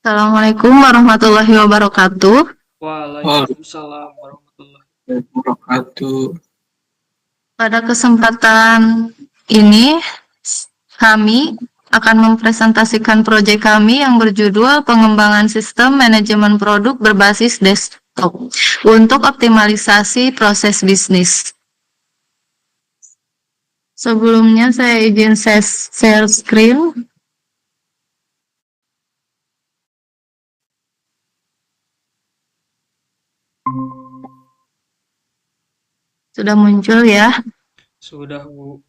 Assalamualaikum warahmatullahi wabarakatuh. Waalaikumsalam warahmatullahi wabarakatuh. Pada kesempatan ini, kami akan mempresentasikan proyek kami yang berjudul Pengembangan Sistem Manajemen Produk Berbasis Desktop untuk optimalisasi proses bisnis. Sebelumnya saya izin share screen. Sudah muncul ya? Sudah, Bu.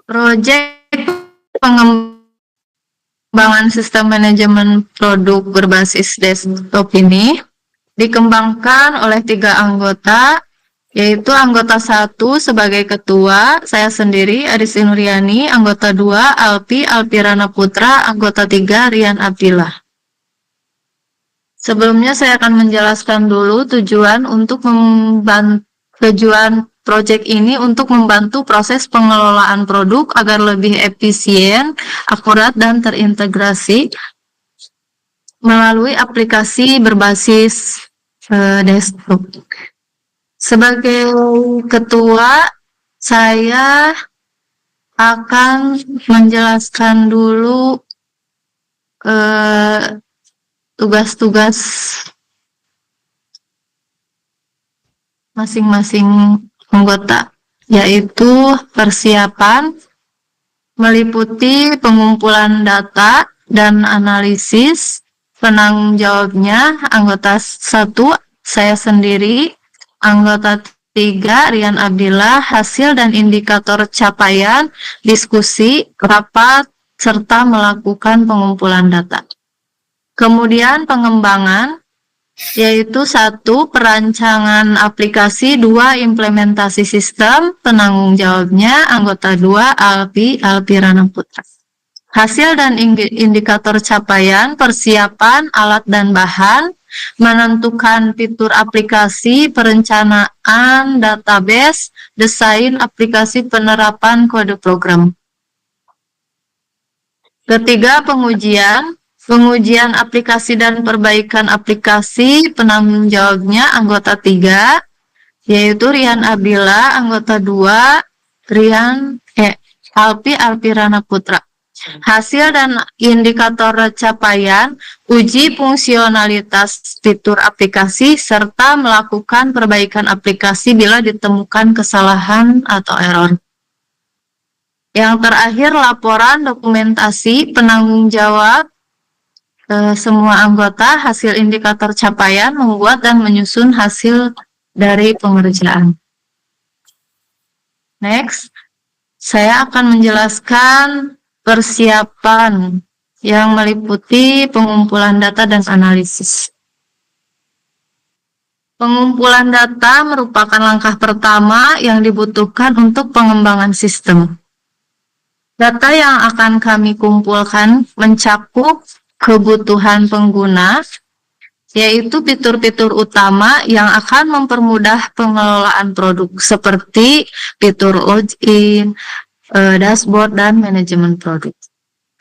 Proyek pengembangan sistem manajemen produk berbasis desktop ini dikembangkan oleh 3 anggota, yaitu anggota 1 sebagai ketua, saya sendiri, Aris Nuriani, anggota 2, Alpirana Putra, anggota 3, Rian Abdillah. Sebelumnya saya akan menjelaskan dulu tujuan proyek ini untuk membantu proses pengelolaan produk agar lebih efisien, akurat, dan terintegrasi melalui aplikasi berbasis desktop. Sebagai ketua, saya akan menjelaskan dulu tugas-tugas masing-masing anggota, yaitu persiapan, meliputi pengumpulan data dan analisis. Penanggung jawabnya anggota 1, saya sendiri, anggota 3, Rian Abdillah, hasil dan indikator capaian, diskusi, rapat, serta melakukan pengumpulan data. Kemudian pengembangan, yaitu 1, perancangan aplikasi, 2, implementasi sistem, penanggung jawabnya anggota 2, Alpirana Putra. Hasil dan indikator capaian, persiapan alat dan bahan, menentukan fitur aplikasi, perencanaan database, desain aplikasi, penerapan kode program. Ketiga, pengujian aplikasi dan perbaikan aplikasi, penanggung jawabnya anggota 3, yaitu Rian Abdillah, anggota 2, Alpirana Putra. Hasil dan indikator capaian, uji fungsionalitas fitur aplikasi, serta melakukan perbaikan aplikasi bila ditemukan kesalahan atau error. Yang terakhir, laporan dokumentasi, penanggung jawab semua anggota, hasil indikator capaian, membuat dan menyusun hasil dari pengerjaan. Next, saya akan menjelaskan persiapan yang meliputi pengumpulan data dan analisis. Pengumpulan data merupakan langkah pertama yang dibutuhkan untuk pengembangan sistem. Data yang akan kami kumpulkan mencakup kebutuhan pengguna, yaitu fitur-fitur utama yang akan mempermudah pengelolaan produk seperti fitur login, dashboard, dan manajemen produk.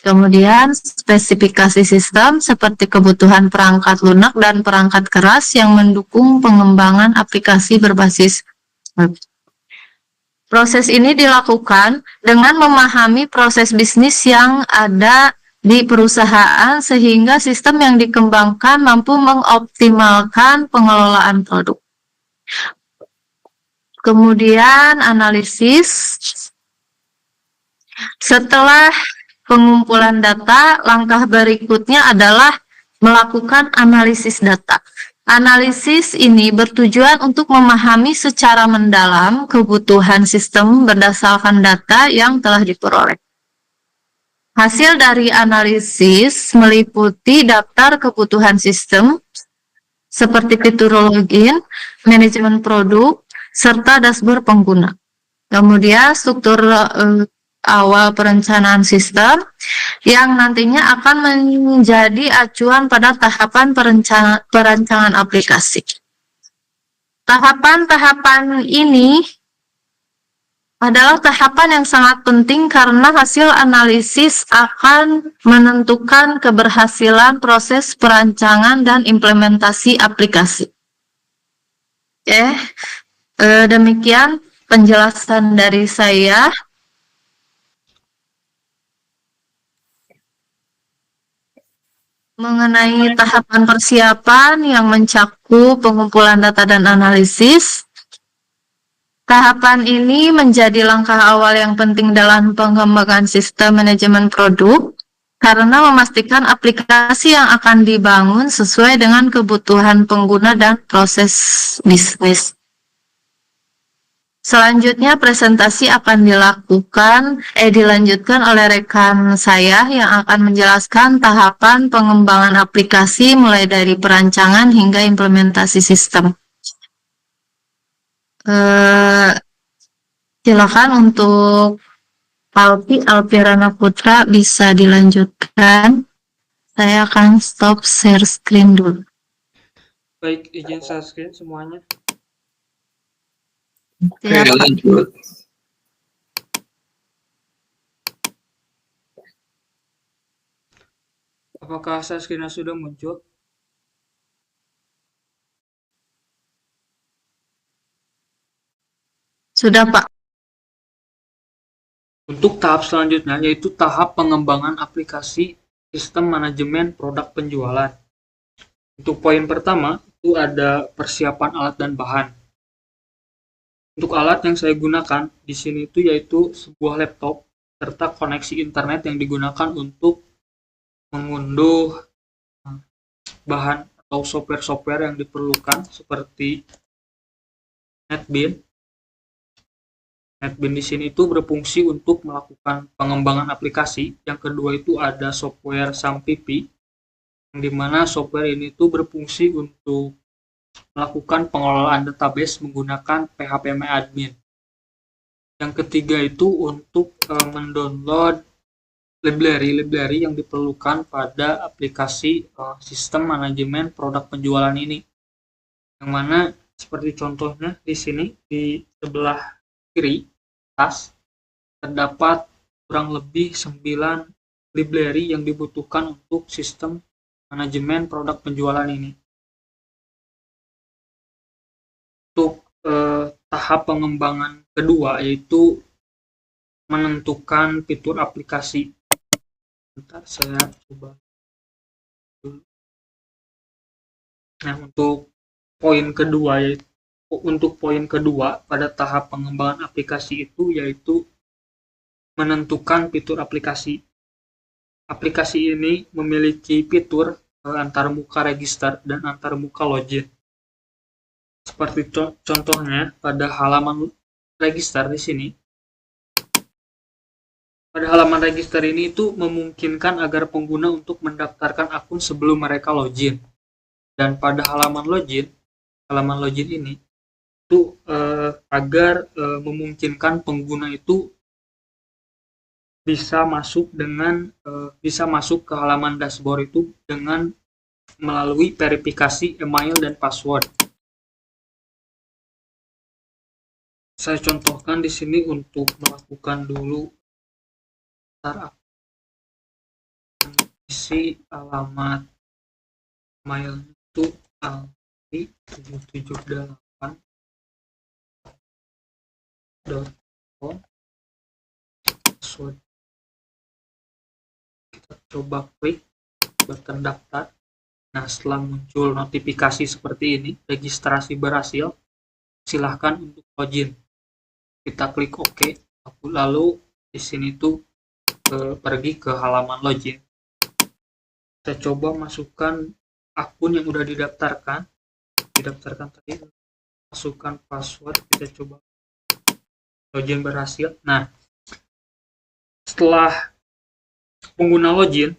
Kemudian spesifikasi sistem seperti kebutuhan perangkat lunak dan perangkat keras yang mendukung pengembangan aplikasi berbasis web. Proses ini dilakukan dengan memahami proses bisnis yang ada di perusahaan sehingga sistem yang dikembangkan mampu mengoptimalkan pengelolaan produk. Kemudian analisis. Setelah pengumpulan data, langkah berikutnya adalah melakukan analisis data. Analisis ini bertujuan untuk memahami secara mendalam kebutuhan sistem berdasarkan data yang telah diperoleh. Hasil dari analisis meliputi daftar kebutuhan sistem seperti fitur login, manajemen produk, serta dashboard pengguna. Kemudian struktur awal perencanaan sistem yang nantinya akan menjadi acuan pada tahapan perancangan aplikasi. Tahapan-tahapan ini adalah tahapan yang sangat penting karena hasil analisis akan menentukan keberhasilan proses perancangan dan implementasi aplikasi. Demikian penjelasan dari saya. Mengenai tahapan persiapan yang mencakup pengumpulan data dan analisis, tahapan ini menjadi langkah awal yang penting dalam pengembangan sistem manajemen produk karena memastikan aplikasi yang akan dibangun sesuai dengan kebutuhan pengguna dan proses bisnis. Selanjutnya presentasi akan dilanjutkan oleh rekan saya yang akan menjelaskan tahapan pengembangan aplikasi mulai dari perancangan hingga implementasi sistem. Silakan untuk Alpirana Putra bisa dilanjutkan. Saya akan stop share screen dulu. Baik, izin share screen semuanya. Oke, lanjut. Apakah share screen sudah muncul? Sudah, Pak. Untuk tahap selanjutnya yaitu tahap pengembangan aplikasi sistem manajemen produk penjualan. Untuk poin pertama itu ada persiapan alat dan bahan. Untuk alat yang saya gunakan di sini itu yaitu sebuah laptop serta koneksi internet yang digunakan untuk mengunduh bahan atau software-software yang diperlukan seperti NetBeans. NetBeans di sini itu berfungsi untuk melakukan pengembangan aplikasi. Yang kedua itu ada software SAMPP, yang dimana software ini itu berfungsi untuk melakukan pengelolaan database menggunakan phpMyAdmin. Yang ketiga itu untuk mendownload library yang diperlukan pada aplikasi sistem manajemen produk penjualan ini. Yang mana seperti contohnya di sini di sebelah kiri atas terdapat kurang lebih 9 library yang dibutuhkan untuk sistem manajemen produk penjualan ini. Untuk tahap pengembangan kedua yaitu menentukan fitur aplikasi. Bentar, saya coba dulu. Nah, untuk poin kedua pada tahap pengembangan aplikasi itu yaitu menentukan fitur aplikasi. Aplikasi ini memiliki fitur antarmuka register dan antarmuka login. Seperti contohnya pada halaman register di sini. Pada halaman register ini itu memungkinkan agar pengguna untuk mendaftarkan akun sebelum mereka login. Dan pada halaman login ini itu agar memungkinkan pengguna itu bisa masuk ke halaman dashboard itu dengan melalui verifikasi email dan password. Saya contohkan di sini untuk melakukan dulu isi alamat mail itu alfi778.com password. Kita coba klik button daftar. Nah, setelah muncul notifikasi seperti ini, registrasi berhasil, silahkan untuk login. Kita klik OK, lalu di sini tuh pergi ke halaman login. Kita coba masukkan akun yang udah didaftarkan tadi, masukkan password, kita coba login berhasil. Nah, setelah pengguna login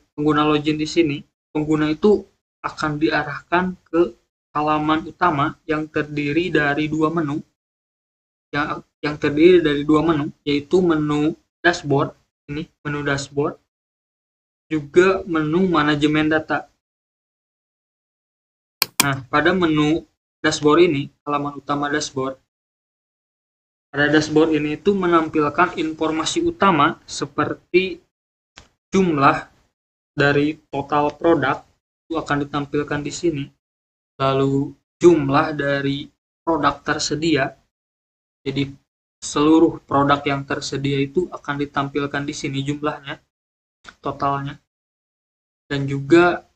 di sini, pengguna itu akan diarahkan ke halaman utama yang terdiri dari dua menu. Yang terdiri dari dua menu, yaitu menu dashboard, ini menu dashboard, juga menu manajemen data. Nah, pada menu dashboard ini, halaman utama dashboard, Pada dashboard ini itu menampilkan informasi utama seperti jumlah dari total produk itu akan ditampilkan di sini. Lalu jumlah dari produk tersedia. Jadi seluruh produk yang tersedia itu akan ditampilkan di sini jumlahnya, totalnya. Dan juga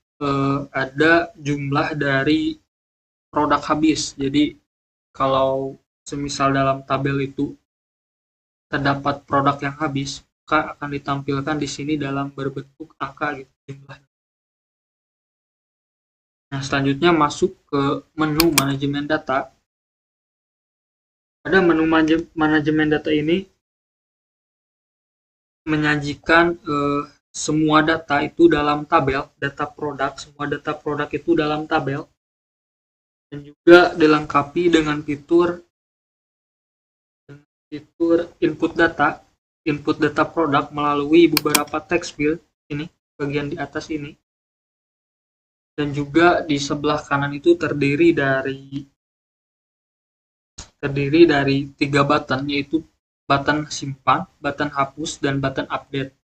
ada jumlah dari produk habis. Jadi kalau semisal dalam tabel itu terdapat produk yang habis, maka akan ditampilkan di sini dalam berbentuk angka gitu jumlahnya. Nah, selanjutnya masuk ke menu manajemen data. Pada menu manajemen data ini menyajikan semua data itu dalam tabel, data produk, semua data produk itu dalam tabel, dan juga dilengkapi dengan fitur input data produk melalui beberapa text field ini, bagian di atas ini. Dan juga di sebelah kanan itu terdiri dari 3 button, yaitu button simpan, button hapus, dan button update.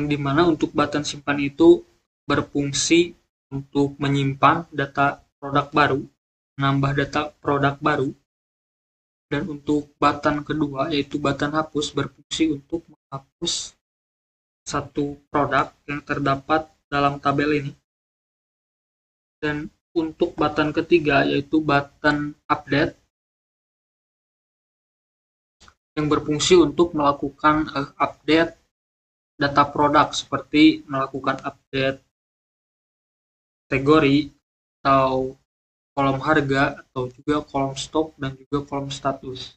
Yang dimana untuk button simpan itu berfungsi untuk menyimpan data produk baru, menambah data produk baru. Dan untuk button kedua, yaitu button hapus, berfungsi untuk menghapus satu produk yang terdapat dalam tabel ini. Dan untuk button ketiga, yaitu button update, yang berfungsi untuk melakukan update data produk, seperti melakukan update kategori atau kolom harga, atau juga kolom stok, dan juga kolom status.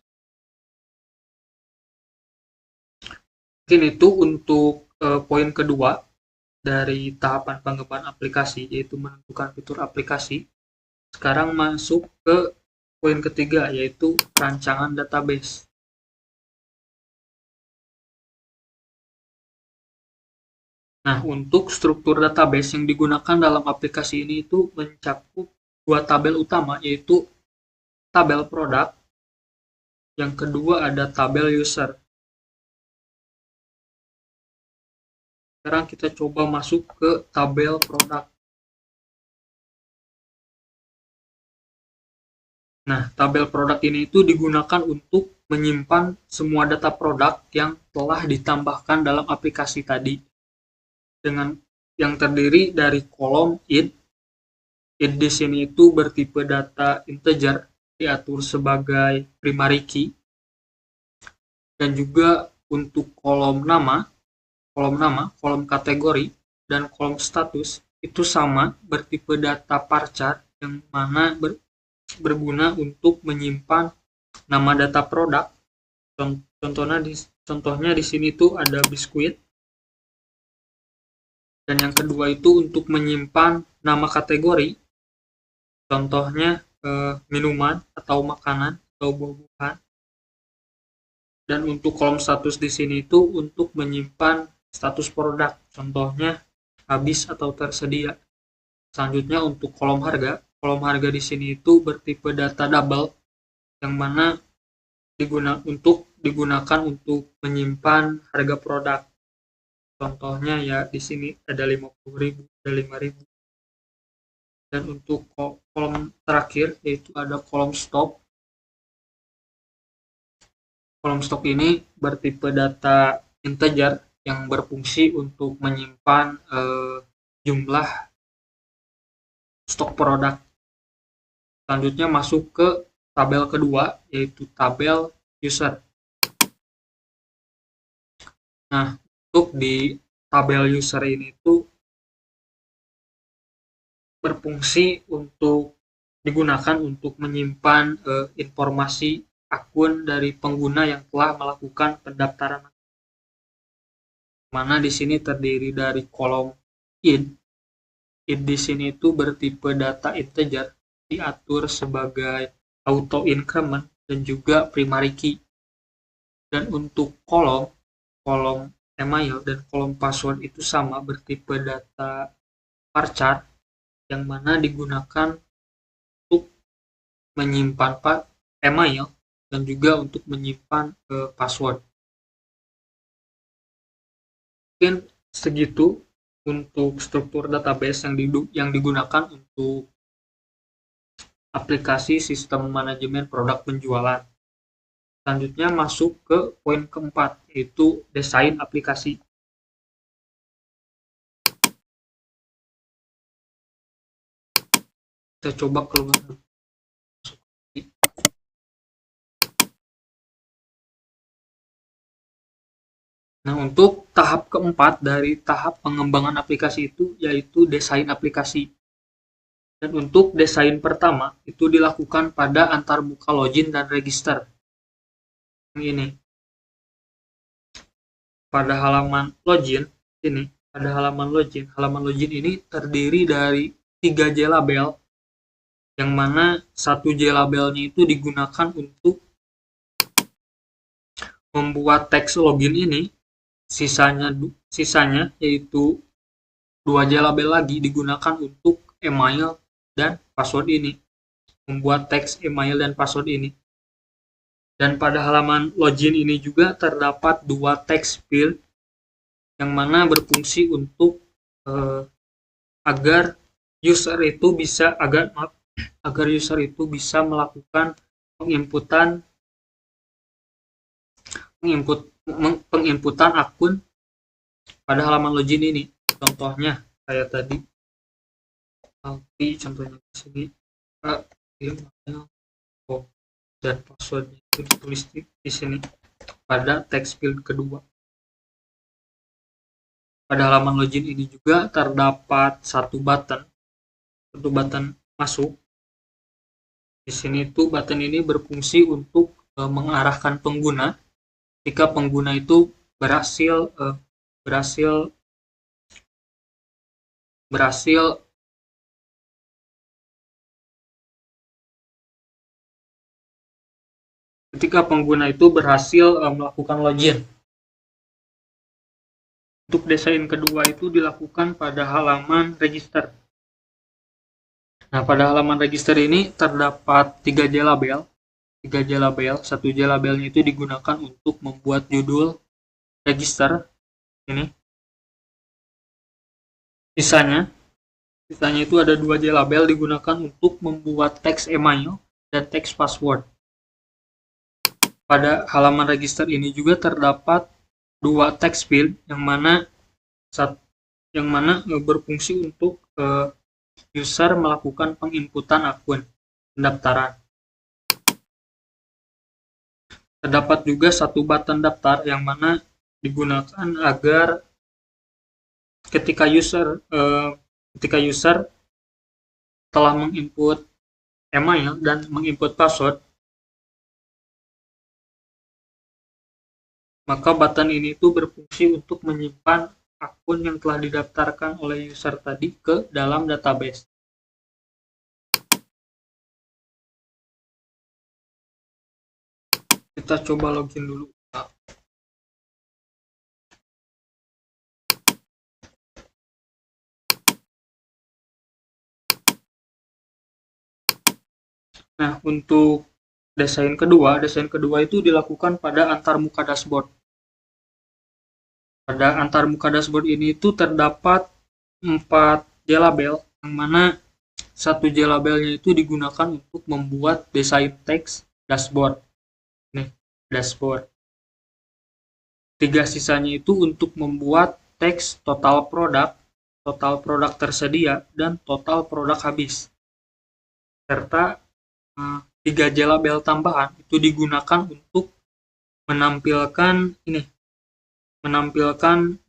Mungkin itu untuk poin kedua dari tahapan pengembangan aplikasi, yaitu menentukan fitur aplikasi. Sekarang masuk ke poin ketiga, yaitu rancangan database. Nah, untuk struktur database yang digunakan dalam aplikasi ini itu mencakup 2 tabel utama, yaitu tabel produk, yang kedua ada tabel user. Sekarang kita coba masuk ke tabel produk. Nah, tabel produk ini itu digunakan untuk menyimpan semua data produk yang telah ditambahkan dalam aplikasi tadi, dengan yang terdiri dari kolom id. Id di sini itu bertipe data integer, diatur sebagai primary key. Dan juga untuk kolom nama, kolom kategori, dan kolom status itu sama, bertipe data varchar, yang mana berguna untuk menyimpan nama data produk. Contohnya di sini tuh ada biskuit. Dan yang kedua itu untuk menyimpan nama kategori, contohnya minuman atau makanan atau buah-buahan. Dan untuk kolom status di sini itu untuk menyimpan status produk, contohnya habis atau tersedia. Selanjutnya untuk kolom harga di sini itu bertipe data double, yang mana digunakan untuk menyimpan harga produk. Contohnya ya di sini ada 50.000, ada 5.000. Dan untuk kolom terakhir yaitu ada kolom stok. Kolom stok ini bertipe data integer yang berfungsi untuk menyimpan jumlah stok produk. Selanjutnya masuk ke tabel kedua, yaitu tabel user. Nah, untuk di tabel user ini itu berfungsi untuk digunakan untuk menyimpan informasi akun dari pengguna yang telah melakukan pendaftaran. Mana di sini terdiri dari kolom id. Id di sini itu bertipe data integer, diatur sebagai auto increment dan juga primary key. Dan untuk kolom email dan kolom password itu sama, bertipe data varchar, yang mana digunakan untuk menyimpan email dan juga untuk menyimpan password. Mungkin segitu untuk struktur database yang digunakan untuk aplikasi sistem manajemen produk penjualan. Selanjutnya masuk ke poin keempat, yaitu desain aplikasi. Kita coba keluar. Nah, untuk tahap keempat dari tahap pengembangan aplikasi itu yaitu desain aplikasi. Dan untuk desain pertama itu dilakukan pada antarmuka login dan register. Ini pada halaman login halaman login ini terdiri dari 3 JLabel, yang mana 1 JLabelnya itu digunakan untuk membuat teks login ini. Sisanya yaitu 2 JLabel lagi digunakan untuk email dan password ini, membuat teks email dan password ini. Dan pada halaman login ini juga terdapat 2 text field yang mana berfungsi untuk agar user itu bisa melakukan penginputan akun pada halaman login ini. Contohnya kayak tadi, contohnya di sini, dan passwordnya itu ditulis di sini pada text field kedua. Pada halaman login ini juga terdapat satu button masuk. Di sini tuh button ini berfungsi untuk mengarahkan pengguna jika pengguna itu berhasil melakukan login. Untuk desain kedua itu dilakukan pada halaman register. Nah, pada halaman register ini terdapat 3 JLabel. 1 JLabelnya itu digunakan untuk membuat judul register ini. Sisanya itu ada 2 JLabel digunakan untuk membuat teks email dan teks password. Pada halaman register ini juga terdapat 2 text field yang mana berfungsi untuk user melakukan penginputan akun pendaftaran. Terdapat juga satu button daftar yang mana digunakan agar ketika user telah menginput email dan menginput password, maka button ini itu berfungsi untuk menyimpan akun yang telah didaftarkan oleh user tadi ke dalam database. Kita coba login dulu. Nah, untuk desain kedua itu dilakukan pada antarmuka dashboard. Pada antarmuka dashboard ini itu terdapat 4 JLabel, yang mana 1 JLabelnya itu digunakan untuk membuat desain teks dashboard. Dashboard. 3 sisanya itu untuk membuat teks total produk tersedia, dan total produk habis. Serta 3 JLabel tambahan itu digunakan untuk menampilkan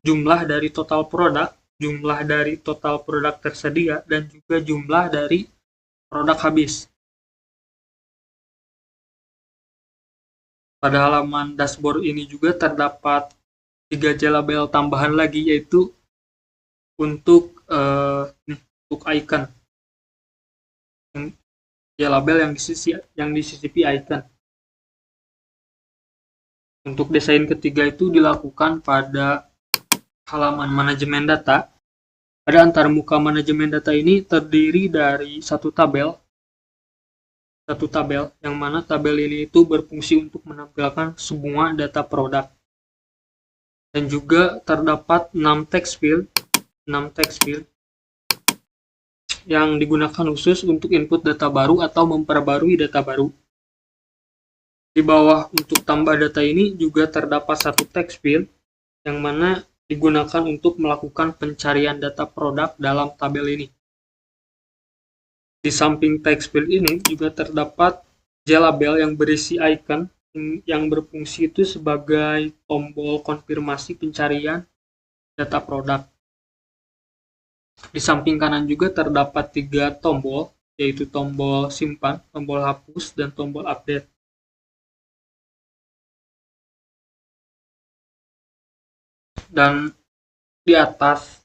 jumlah dari total produk tersedia, dan juga jumlah dari produk habis. Pada halaman dashboard ini juga terdapat 3 JLabel tambahan lagi, yaitu untuk icon. JLabel yang disisipi icon. Untuk desain ketiga itu dilakukan pada halaman manajemen data. Pada antarmuka manajemen data ini terdiri dari satu tabel satu tabel, yang mana tabel ini itu berfungsi untuk menampilkan semua data produk. Dan juga terdapat 6 text field yang digunakan khusus untuk input data baru atau memperbarui data baru. Di bawah untuk tambah data ini juga terdapat satu text field yang mana digunakan untuk melakukan pencarian data produk dalam tabel ini. Di samping text field ini juga terdapat JLabel yang berisi icon yang berfungsi itu sebagai tombol konfirmasi pencarian data produk. Di samping kanan juga terdapat 3 tombol, yaitu tombol simpan, tombol hapus, dan tombol update. Dan di atas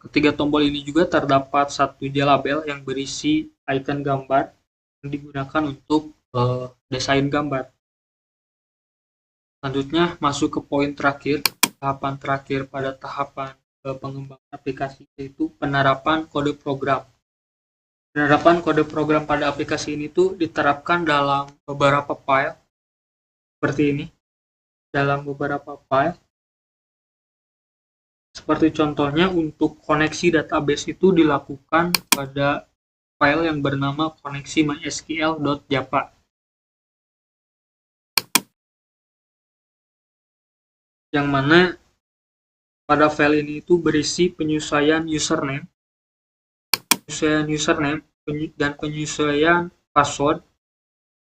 ketiga tombol ini juga terdapat satu JLabel yang berisi icon gambar yang digunakan untuk desain gambar. Selanjutnya masuk ke poin terakhir, tahapan terakhir pada tahapan pengembangan aplikasi, yaitu penerapan kode program. Penerapan kode program pada aplikasi ini tuh diterapkan dalam beberapa file seperti ini. Dalam beberapa file, seperti contohnya untuk koneksi database itu dilakukan pada file yang bernama koneksi mysql.java. Yang mana pada file ini itu berisi penyesuaian username dan penyesuaian password,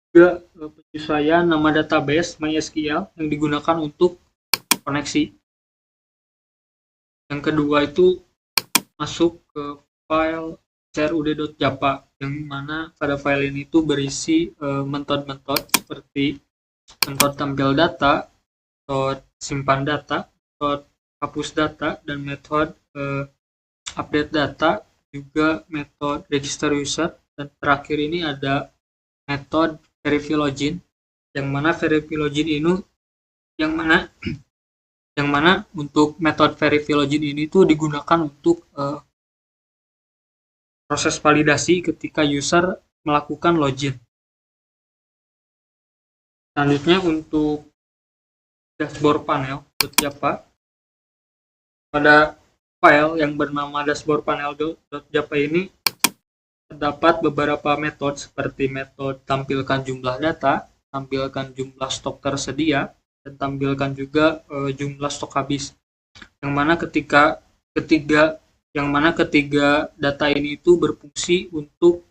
juga penyesuaian nama database MySQL yang digunakan untuk koneksi. Yang kedua itu masuk ke file crud.java, yang mana pada file ini itu berisi metode-metode seperti metode tampil data, metode simpan data, metode hapus data, dan metode update data, juga metode register user, dan terakhir ini ada metode verify login, yang mana verify login ini yang mana untuk metode verify login ini tuh digunakan untuk proses validasi ketika user melakukan login. Selanjutnya untuk dashboard panel.java, pada file yang bernama dashboard panel.java ini terdapat beberapa metode seperti metode tampilkan jumlah data, tampilkan jumlah stok tersedia, dan tampilkan juga jumlah stok habis. Yang mana ketiga data ini itu berfungsi untuk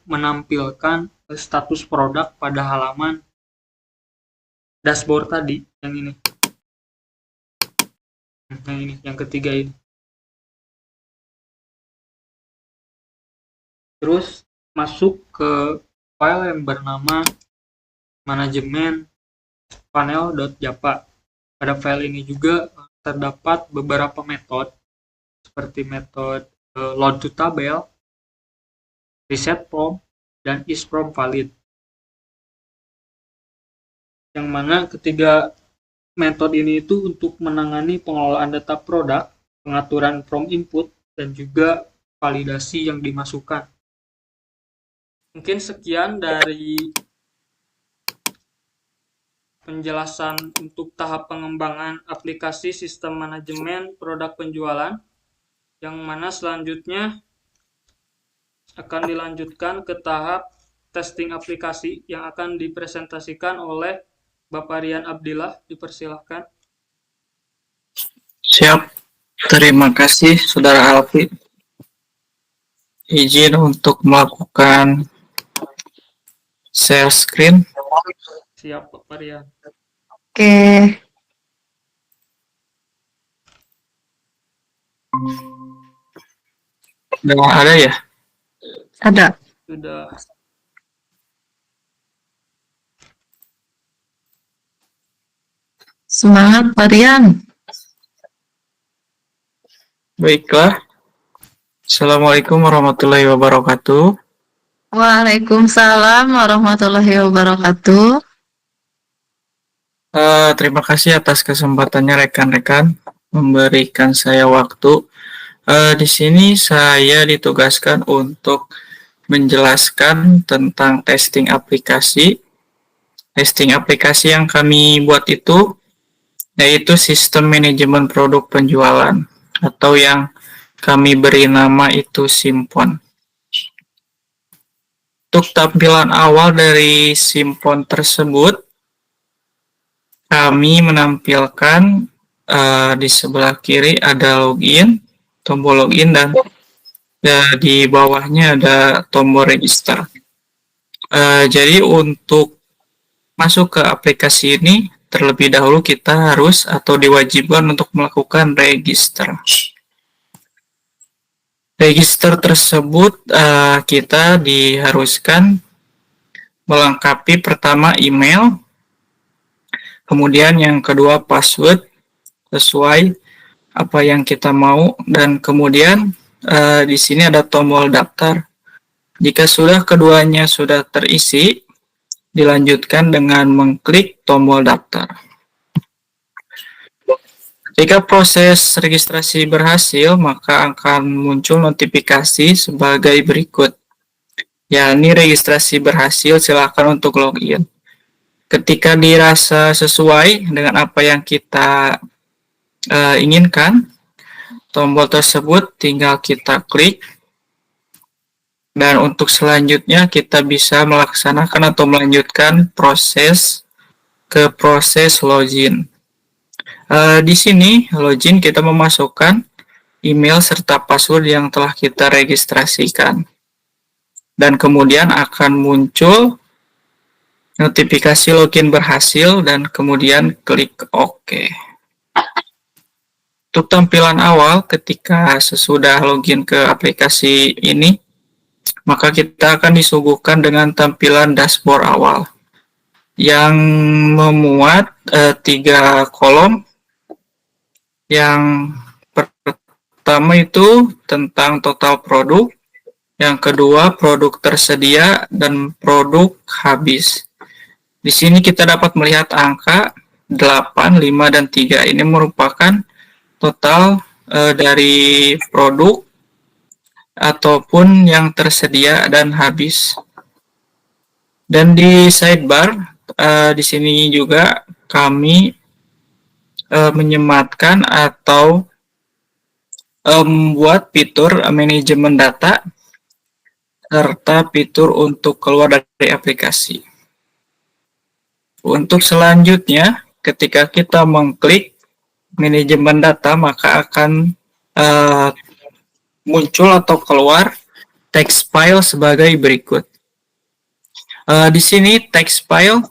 menampilkan status produk pada halaman dashboard tadi, yang ini. Yang ketiga ini. Terus masuk ke file yang bernama manajemen panel.java. Pada file ini juga terdapat beberapa metode seperti metode load to tabel, reset from, dan is from valid. Yang mana ketiga metode ini itu untuk menangani pengelolaan data produk, pengaturan from input, dan juga validasi yang dimasukkan. Mungkin sekian dari penjelasan untuk tahap pengembangan aplikasi sistem manajemen produk penjualan, yang mana selanjutnya akan dilanjutkan ke tahap testing aplikasi yang akan dipresentasikan oleh Bapak Rian Abdillah. Dipersilahkan. Siap. Terima kasih, Saudara Alfi. Izin untuk melakukan share screen. Siap, Bapak Rian. Oke. Sudah ada ya? Ada. Sudah. Semangat, Pak Rian. Baiklah. Assalamualaikum warahmatullahi wabarakatuh. Waalaikumsalam warahmatullahi wabarakatuh. Terima kasih atas kesempatannya rekan-rekan memberikan saya waktu Di sini saya ditugaskan untuk menjelaskan tentang testing aplikasi. Testing aplikasi yang kami buat itu yaitu sistem manajemen produk penjualan atau yang kami beri nama itu Simpon. Untuk tampilan awal dari Simpon tersebut, kami menampilkan di sebelah kiri ada login, tombol login, dan di bawahnya ada tombol register. Jadi untuk masuk ke aplikasi ini, terlebih dahulu kita harus atau diwajibkan untuk melakukan register. Register tersebut kita diharuskan melengkapi pertama email, kemudian yang kedua password sesuai apa yang kita mau, dan kemudian di sini ada tombol daftar. Jika sudah keduanya sudah terisi, dilanjutkan dengan mengklik tombol daftar. Jika proses registrasi berhasil, maka akan muncul notifikasi sebagai berikut. Yakni registrasi berhasil, silakan untuk login. Ketika dirasa sesuai dengan apa yang kita inginkan, tombol tersebut tinggal kita klik. Dan untuk selanjutnya kita bisa melaksanakan atau melanjutkan proses ke proses login. Di sini login kita memasukkan email serta password yang telah kita registrasikan. Dan kemudian akan muncul notifikasi login berhasil dan kemudian klik OK. Untuk tampilan awal ketika sesudah login ke aplikasi ini, maka kita akan disuguhkan dengan tampilan dashboard awal yang memuat 3 kolom. Yang pertama itu tentang total produk, yang kedua produk tersedia, dan produk habis. Di sini kita dapat melihat angka 8, 5, dan 3. Ini merupakan total dari produk ataupun yang tersedia dan habis. Dan di sidebar di sini juga kami menyematkan atau membuat fitur manajemen data serta fitur untuk keluar dari aplikasi. Untuk selanjutnya, ketika kita mengklik manajemen data, maka akan muncul atau keluar text file sebagai berikut. Di sini text file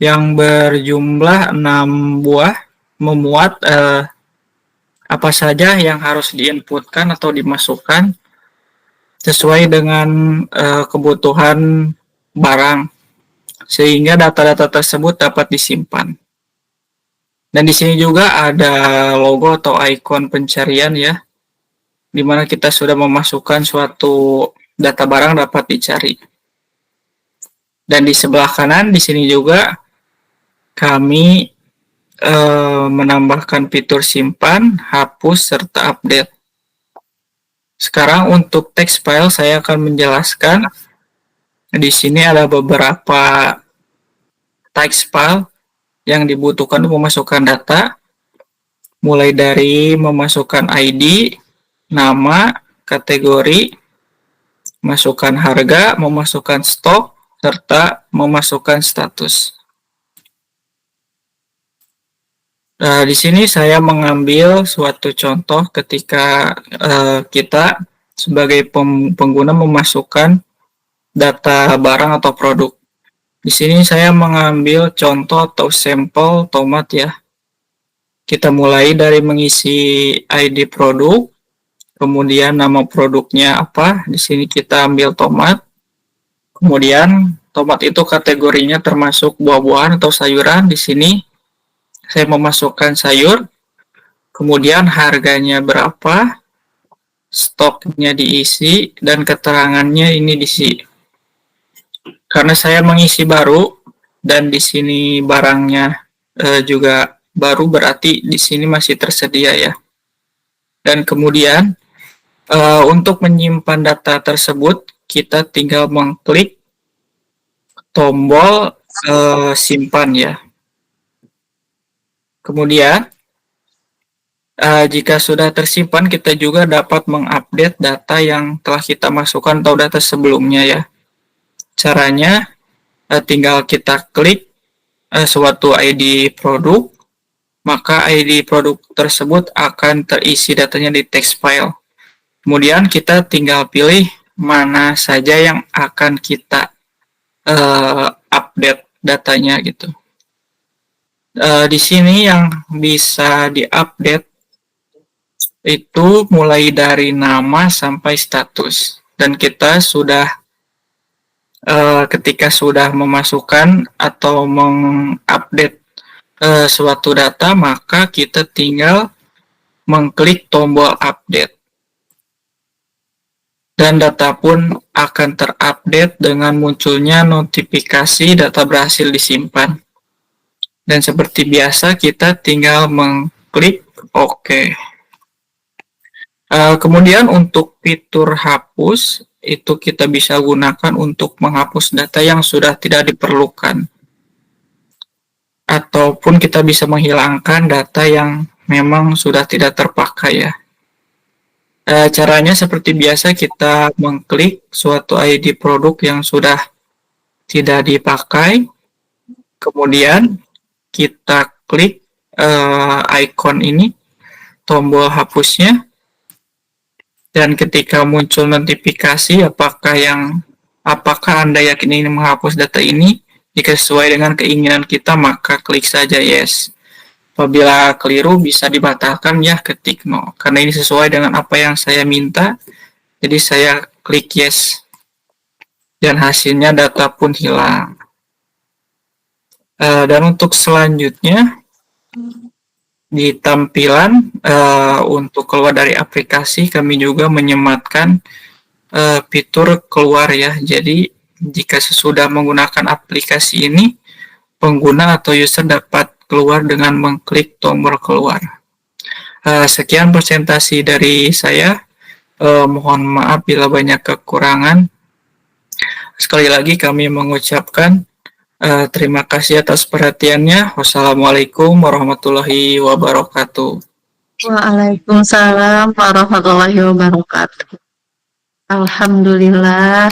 yang berjumlah 6 buah memuat apa saja yang harus diinputkan atau dimasukkan sesuai dengan kebutuhan barang, sehingga data-data tersebut dapat disimpan. Dan di sini juga ada logo atau ikon pencarian ya, di mana kita sudah memasukkan suatu data barang dapat dicari. Dan di sebelah kanan di sini juga kami menambahkan fitur simpan, hapus, serta update. Sekarang untuk text file saya akan menjelaskan. Di sini ada beberapa text file yang dibutuhkan untuk memasukkan data, mulai dari memasukkan ID, nama, kategori, masukkan harga, memasukkan stok, serta memasukkan status. Di sini saya mengambil suatu contoh ketika kita sebagai pengguna memasukkan data barang atau produk. Di sini saya mengambil contoh atau sampel tomat ya. Kita mulai dari mengisi ID produk, kemudian nama produknya apa. Di sini kita ambil tomat. Kemudian tomat itu kategorinya termasuk buah-buahan atau sayuran. Di sini saya memasukkan sayur, kemudian harganya berapa, stoknya diisi, dan keterangannya ini diisi. Karena saya mengisi baru dan di sini barangnya juga baru, berarti di sini masih tersedia ya. Dan kemudian untuk menyimpan data tersebut, kita tinggal mengklik tombol simpan ya. Kemudian jika sudah tersimpan, kita juga dapat mengupdate data yang telah kita masukkan atau data sebelumnya ya. Caranya tinggal kita klik suatu ID produk, maka ID produk tersebut akan terisi datanya di text file. Kemudian kita tinggal pilih mana saja yang akan kita update datanya gitu. Di sini yang bisa diupdate itu mulai dari nama sampai status, dan kita sudah ketika sudah memasukkan atau mengupdate suatu data, maka kita tinggal mengklik tombol update dan data pun akan terupdate dengan munculnya notifikasi data berhasil disimpan. Dan seperti biasa kita tinggal mengklik OK. Kemudian untuk fitur hapus, itu kita bisa gunakan untuk menghapus data yang sudah tidak diperlukan. Ataupun kita bisa menghilangkan data yang memang sudah tidak terpakai ya. Caranya seperti biasa, kita mengklik suatu ID produk yang sudah tidak dipakai. Kemudian kita klik icon ini, tombol hapusnya. Dan ketika muncul notifikasi apakah Anda yakin ingin menghapus data ini, jika sesuai dengan keinginan kita maka klik saja yes. Apabila keliru bisa dibatalkan ya, ketik no. Karena ini sesuai dengan apa yang saya minta, jadi saya klik yes. Dan hasilnya data pun hilang. Dan untuk selanjutnya di tampilan untuk keluar dari aplikasi, kami juga menyematkan fitur keluar ya. Jadi jika sesudah menggunakan aplikasi ini, pengguna atau user dapat keluar dengan mengklik tombol keluar. Sekian presentasi dari saya. Mohon maaf bila banyak kekurangan. Sekali lagi kami mengucapkan terima kasih atas perhatiannya. Wassalamualaikum warahmatullahi wabarakatuh. Waalaikumsalam warahmatullahi wabarakatuh. Alhamdulillah.